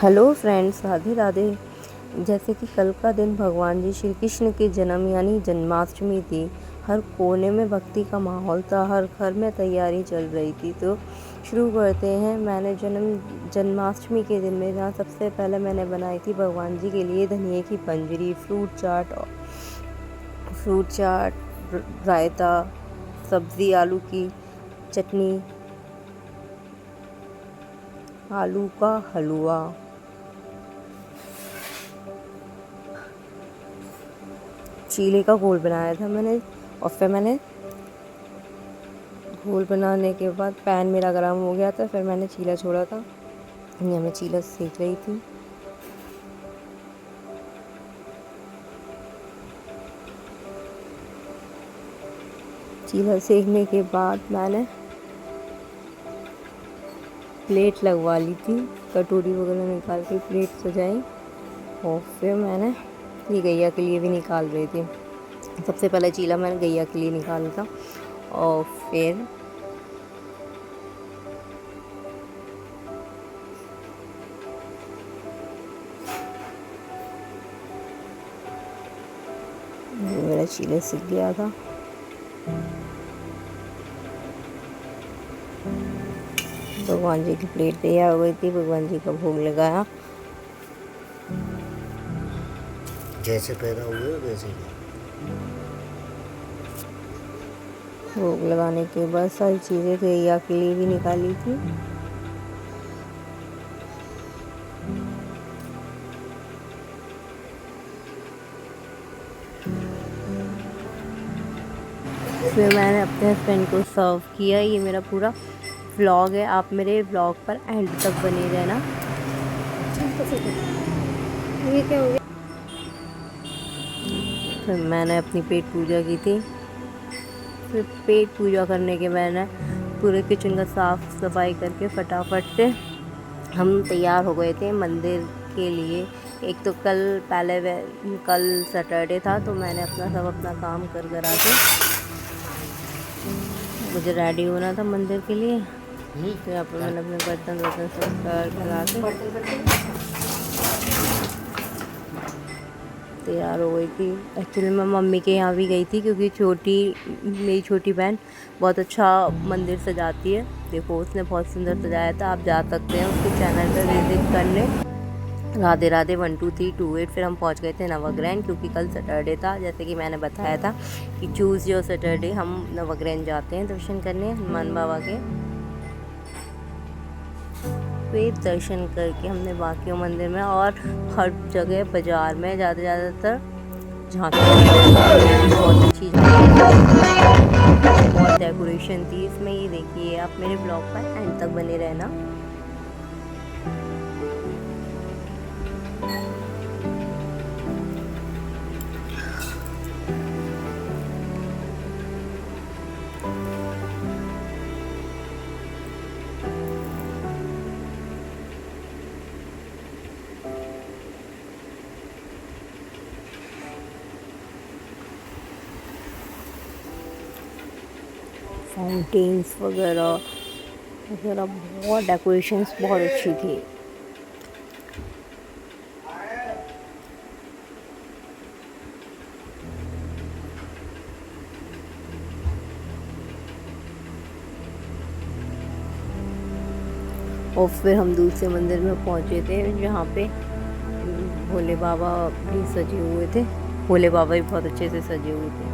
Hello friends, Radhe Radhe. जैसे कि कल का दिन भगवान जी श्री कृष्ण के जन्म यानी जन्माष्टमी थी। हर कोने में भक्ति का माहौल था, हर घर में तैयारी चल रही थी। तो शुरू करते हैं। मैंने जन्माष्टमी के दिन में जहाँ सबसे पहले मैंने बनाई थी भगवान जी के लिए धनिए की पंजरी, फ्रूट चाट, रायता, सब्ज़ी, आलू की चटनी, आलू का हलवा, चीले का घोल बनाया था मैंने। और फिर मैंने घोल बनाने के बाद पैन मेरा गर्म हो गया था, फिर मैंने चीला छोड़ा था। यहाँ मैं चीला सेक रही थी। चीला सेकने के बाद मैंने प्लेट लगवा ली थी, कटोरी वगैरह निकाल के प्लेट सजाई। और फिर मैंने ये गैया के लिए भी निकाल रही थी। सबसे पहले चीला मैंने गैया के लिए निकाला था। और फिर मेरा चीला सीख गया था। भगवान जी की प्लेट तैयार हो गई थी। भगवान जी का भोग लगाया। जैसे पैदा हुए वैसे ही। भोग लगाने के बाद सारी चीज़ें गैया के लिए भी निकाली थी। फिर मैंने अपने हस्बैंड को सर्व किया। ये मेरा पूरा व्लॉग है। आप मेरे व्लॉग पर एंड तक बने रहना। ये क्या हो गया? फिर मैंने अपनी पेट पूजा की थी। फिर पेट पूजा करने के मैंने पूरे किचन का साफ़ सफाई करके फटाफट से हम तैयार हो गए थे मंदिर के लिए। एक तो कल सैटरडे था, तो मैंने अपना काम कर आके मुझे रेडी होना था मंदिर के लिए। फिर यहाँ पर मैंने अपने बर्तन सब करा के तैयार हो गई थी। एक्चुअली मैं मम्मी के यहाँ भी गई थी, क्योंकि मेरी छोटी बहन बहुत अच्छा मंदिर सजाती है। देखो, उसने बहुत सुंदर सजाया था। आप जा सकते हैं उसके चैनल पर विजिट करने। राधे राधे 1 2 3 2 8। फिर हम पहुंच गए थे नवग्रह, क्योंकि कल सैटरडे था। जैसे कि मैंने बताया था कि ट्यूसडे और सैटरडे हम नवग्रह जाते हैं दर्शन करने हनुमान बाबा के। फिर दर्शन करके हमने बाकी मंदिर में और हर जगह बाज़ार में ज़्यादातर झांकी बहुत अच्छी बहुत डेकोरेशन थी इसमें। ये देखिए, आप मेरे ब्लॉग पर एंड तक बने रहना। फाउंटेन्स वगैरह बहुत डेकोरेशंस बहुत अच्छी थी। और फिर हम दूसरे मंदिर में पहुंचे थे, जहाँ पे भोले बाबा भी सजे हुए थे। भोले बाबा भी बहुत अच्छे से सजे हुए थे।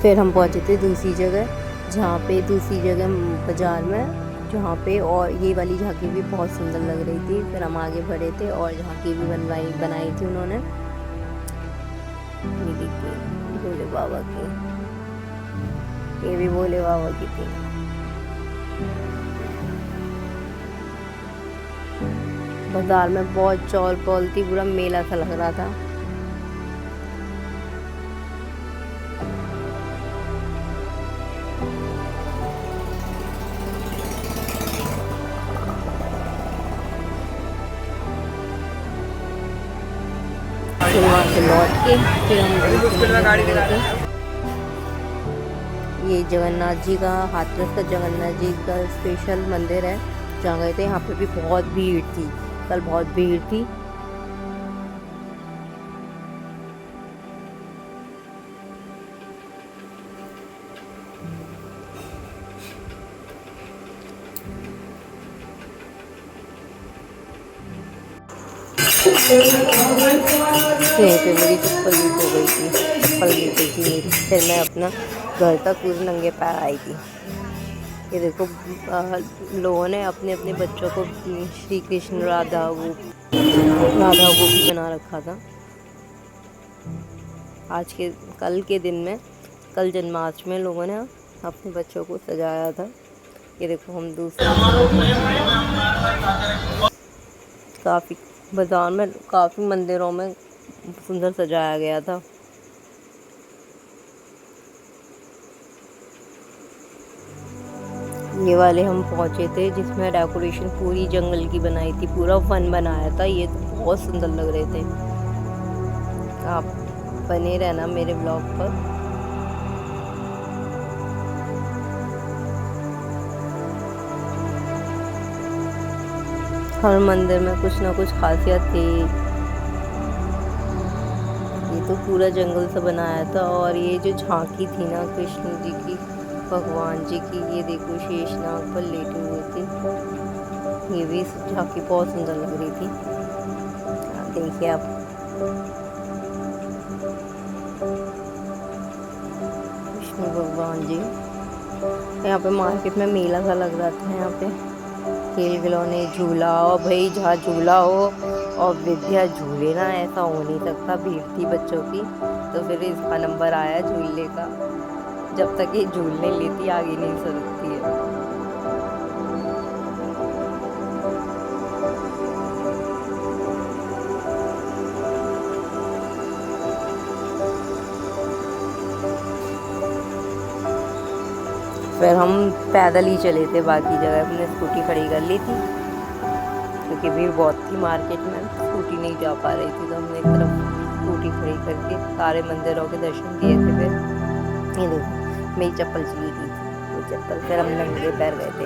फिर हम पहुंचे थे दूसरी जगह बाज़ार में, जहाँ पे और ये वाली झांकी भी बहुत सुंदर लग रही थी। फिर हम आगे बढ़े थे और झांकी भी बनाई थी उन्होंने। ये देखिए भोले बाबा की। ये भी भोले बाबा की थी। बाजार में बहुत चौल पौल थी, पूरा मेला सा लग रहा था। फिर वहाँ से लौट के फिर हम गाड़ी गए। ये जगन्नाथ जी का, हाथरस का जगन्नाथ जी का स्पेशल मंदिर है जहाँ गए थे। यहाँ पे भी बहुत भीड़ थी, कल बहुत भीड़ थी। यहीं पे मेरी चप्पल लीक हो गई थी, चप्पल गिर गई थी मेरी। फिर मैं अपना घर तक पूरे नंगे पैर आई थी। ये देखो लोगों ने अपने अपने बच्चों को श्री कृष्ण राधा गोपी बना रखा था। कल के दिन में, कल जन्माष्टमी में लोगों ने अपने बच्चों को सजाया था। ये देखो हम काफ़ी बाजार में, काफ़ी मंदिरों में सुंदर सजाया गया था। ये वाले हम पहुंचे थे जिसमें डेकोरेशन पूरी जंगल की बनाई थी, पूरा वन बनाया था। ये तो बहुत सुंदर लग रहे थे। आप बने रहना मेरे ब्लॉग पर। हर मंदिर में कुछ ना कुछ खासियत थी। ये तो पूरा जंगल से बनाया था। और ये जो झांकी थी ना कृष्ण जी की, भगवान जी की, ये देखो शेषनाग पर लेटे हुए थे। ये भी झांकी बहुत सुंदर लग रही थी। देखिए आप, कृष्ण भगवान जी। यहाँ पे मार्केट में मेला सा लग रहा था। यहाँ पे खेल खिलौने, झूला, और भाई जहाँ झूला हो और विद्या झूले ना, ऐसा हो नहीं सकता। भीड़ थी बच्चों की, तो फिर इसका नंबर आया झूलने का। जब तक ये झूलने लेती आगे नहीं सरकती है। फिर हम पैदल ही चले थे बाकी जगह। हमने स्कूटी खड़ी कर ली थी क्योंकि भीड़ बहुत थी मार्केट में, स्कूटी नहीं जा पा रही थी। तो हमने एक तरफ स्कूटी खड़ी करके सारे मंदिरों के दर्शन किए थे। फिर ये देखो मेरी चप्पल चली गई थी, वो चप्पल। फिर हम नंगे पैर गए थे।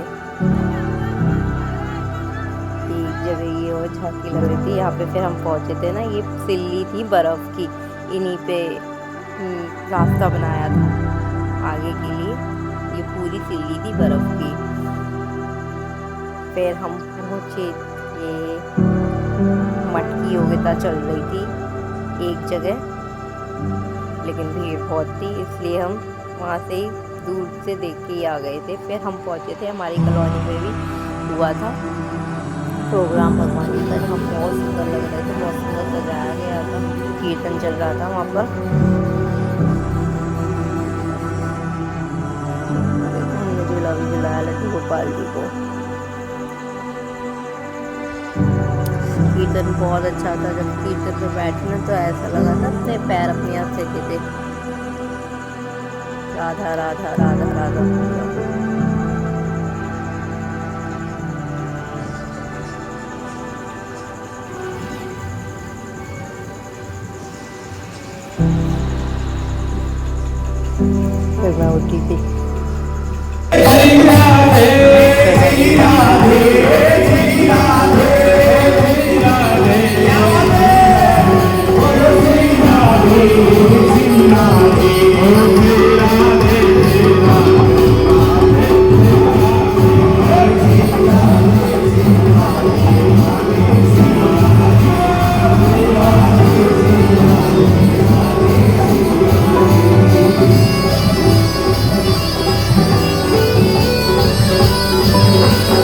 एक जगह ये और झांकी लग रही थी। यहाँ पे फिर हम पहुँचे थे ना, ये सिल्ली थी बर्फ़ की, इन्हीं पे रास्ता बनाया था आगे के लिए। ये पूरी सिल्ली थी बर्फ़ की। फिर हम पहुँचे, ये मटकी योगिता चल रही थी एक जगह, लेकिन भीड़ बहुत थी इसलिए हम वहाँ से ही दूर से देख के ही आ गए थे। फिर हम पहुँचे थे, हमारी कॉलोनी में भी हुआ था प्रोग्राम भगवान जी का। हम बहुत सुंदर लग रहे थे, बहुत सुंदर सजाया गया था, कीर्तन चल रहा था वहाँ पर। हमने झूला भी झुलाया लड्डू गोपाल जी को। कीर्तन बहुत अच्छा था। जब कीर्तन पे बैठे ना, तो ऐसा लगा था अपने पैर अपने आप फेंके थे। राधा राधा राधा राधा। फिर मैं उठी थी।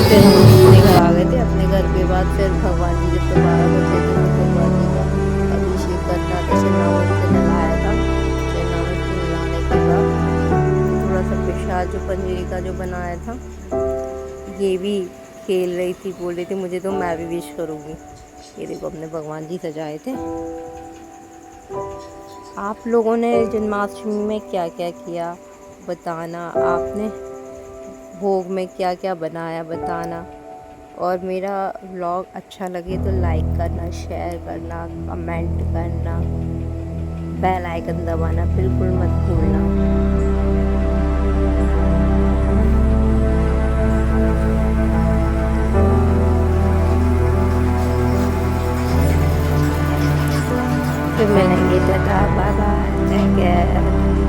फिर हम अपने घर था जो पंजरी का जो बनाया था, ये भी खेल रही थी, बोल रही थी मुझे तो मैं भी विश करूँगी। ये देखो अपने भगवान जी सजाए थे। आप लोगों ने जन्माष्टमी में क्या क्या किया बताना, आपने भोग में क्या क्या बनाया बताना। और मेरा व्लॉग अच्छा लगे तो लाइक करना, शेयर करना, कमेंट करना, बेल आइकन दबाना बिल्कुल मत भूलना। फिर मिलेंगे, tata bye bye, take care.